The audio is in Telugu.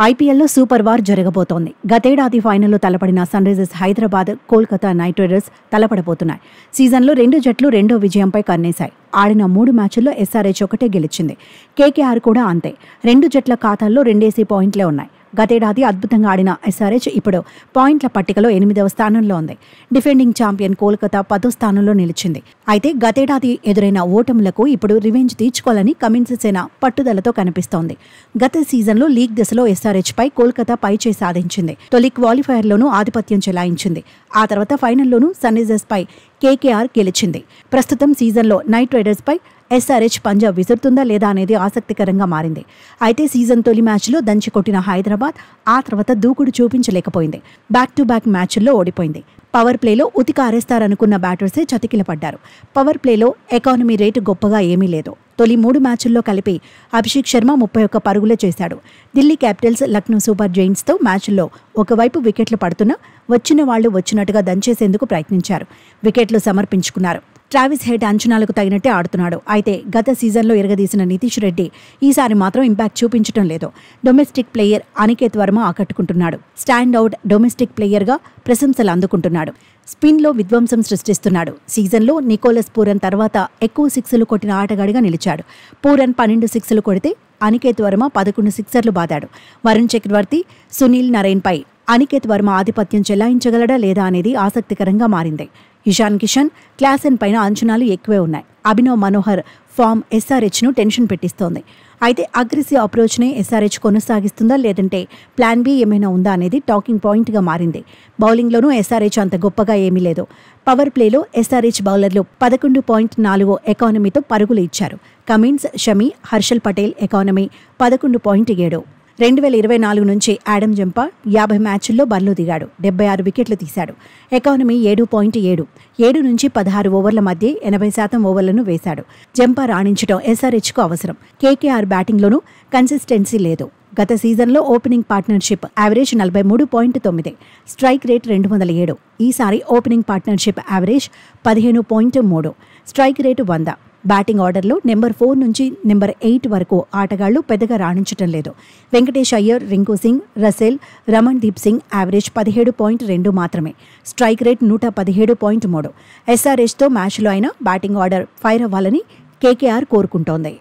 ఐపీఎల్లో సూపర్ వార్ జరగబోతోంది. గతేడాది ఫైనల్లో తలపడిన Sunrisers Hyderabad, Kolkata Knight Riders తలపడబోతున్నాయి. సీజన్లో రెండు జట్లు రెండో విజయంపై కన్నేశాయి. ఆడిన 3 మ్యాచ్ల్లో ఎస్ఆర్హెచ్ ఒకటే గెలిచింది. కేకేఆర్ కూడా అంతే. రెండు జట్ల ఖాతాల్లో 2 పాయింట్లే ఉన్నాయి. గతేడాది అద్భుతంగా ఆడిన ఎస్ఆర్హెచ్ ఇప్పుడు పాయింట్ల పట్టికలో 8వ స్థానంలో ఉంది. డిఫెండింగ్ ఛాంపియన్ కోల్కతా 10వ స్థానంలో నిలిచింది. అయితే గతేడాది ఎదురైన ఓటములకు ఇప్పుడు రివెంజ్ తీర్చుకోవాలని కమిన్స్ సేన పట్టుదలతో కనిపిస్తోంది. గత సీజన్లో లీగ్ దశలో ఎస్ఆర్హెచ్ పై కోల్కతా పైచేయి సాధించింది. తొలి క్వాలిఫైయర్లోనూ ఆధిపత్యం చెలాయించింది. ఆ తర్వాత ఫైనల్లోనూ సన్ రైజర్స్ పై కేకేఆర్ గెలిచింది. ప్రస్తుతం సీజన్లో నైట్ రైడర్స్ పై ఎస్ఆర్హెచ్ పంజా విసురుతుందా లేదా అనేది ఆసక్తికరంగా మారింది. అయితే సీజన్ తొలి మ్యాచ్లో దంచికొట్టిన హైదరాబాద్ ఆ తర్వాత దూకుడు చూపించలేకపోయింది. బ్యాక్ టు బ్యాక్ మ్యాచ్ల్లో ఓడిపోయింది. పవర్ ప్లేలో ఉతిక ఆరేస్తారనుకున్న బ్యాటర్సే చతికిలపడ్డారు. పవర్ ప్లేలో ఎకానమీ రేటు గొప్పగా ఏమీ లేదు. తొలి 3 మ్యాచ్ల్లో కలిపి అభిషేక్ శర్మ 31 పరుగులే చేశాడు. ఢిల్లీ క్యాపిటల్స్, లక్నో సూపర్ జైంట్స్తో మ్యాచ్ల్లో ఒకవైపు వికెట్లు పడుతున్నా వచ్చిన వాళ్లు వచ్చినట్టుగా దంచేసేందుకు ప్రయత్నించారు. వికెట్లు సమర్పించుకున్నారు. ట్రావిస్ హెడ్ అంచనాలకు తగినట్టే ఆడుతున్నాడు. అయితే గత సీజన్లో ఎరగదీసిన నితీష్ రెడ్డి ఈసారి మాత్రం ఇంపాక్ట్ చూపించడం లేదు. డొమెస్టిక్ ప్లేయర్ అనికేత్ వర్మ ఆకట్టుకుంటున్నాడు. స్టాండ్ అవుట్ డొమెస్టిక్ ప్లేయర్గా ప్రశంసలు అందుకుంటున్నాడు. స్పిన్లో విధ్వంసం సృష్టిస్తున్నాడు. సీజన్లో నికోలస్ పూరన్ తర్వాత ఎక్కువ సిక్స్లు కొట్టిన ఆటగాడిగా నిలిచాడు. పూరన్ 12 సిక్స్లు కొడితే అనికేత్ వర్మ 11 సిక్సర్లు బాదాడు. వరుణ్ చక్రవర్తి, సునీల్ నరైన్పై అనికేత్ వర్మ ఆధిపత్యం చెలాయించగలడా లేదా అనేది ఆసక్తికరంగా మారింది. ఇషాన్ కిషన్, క్లాసెన్ పైన అంచనాలు ఎక్కువే ఉన్నాయి. అభినవ్ మనోహర్ ఫామ్ ఎస్ఆర్హెచ్ను టెన్షన్ పెట్టిస్తోంది. అయితే అగ్రెసివ్ అప్రోచ్నే ఎస్ఆర్హెచ్ కొనసాగిస్తుందా లేదంటే ప్లాన్ బి ఏమైనా ఉందా అనేది టాకింగ్ పాయింట్గా మారింది. బౌలింగ్లోనూ ఎస్ఆర్హెచ్ అంత గొప్పగా ఏమీ లేదు. పవర్ ప్లేలో ఎస్ఆర్హెచ్ బౌలర్లు 11.4 ఎకానమీతో పరుగులు ఇచ్చారు. Cummins, Shami, Harshal Patel economy 11.7. 2024 నుంచి ఆడమ్ జంపా 50 మ్యాచ్ల్లో బరిలో దిగాడు. 76 వికెట్లు తీశాడు. ఎకానమీ 7.7. 7 నుంచి 16 ఓవర్ల మధ్య 80% ఓవర్లను వేశాడు. జంపా రాణించడం ఎస్ఆర్హెచ్కు అవసరం. కేకేఆర్ బ్యాటింగ్లోనూ కన్సిస్టెన్సీ లేదు. గత సీజన్లో opening partnership average 43.9, strike rate 207. ఈసారి opening partnership average 15.3, strike rate 100. Batting ఆర్డర్లో నెంబర్ 4 నుంచి నెంబర్ 8 వరకు ఆటగాళ్లు పెద్దగా రాణించటం లేదు. వెంకటేష్ అయ్యర్, రింకు సింగ్, రసెల్, రమణ్ దీప్ సింగ్ యావరేజ్ 17.2 మాత్రమే. Strike rate 117.3. ఎస్ఆర్హెచ్తో మ్యాచ్లో అయినా బ్యాటింగ్ ఆర్డర్ ఫైర్ అవ్వాలని కేకేఆర్ కోరుకుంటోంది.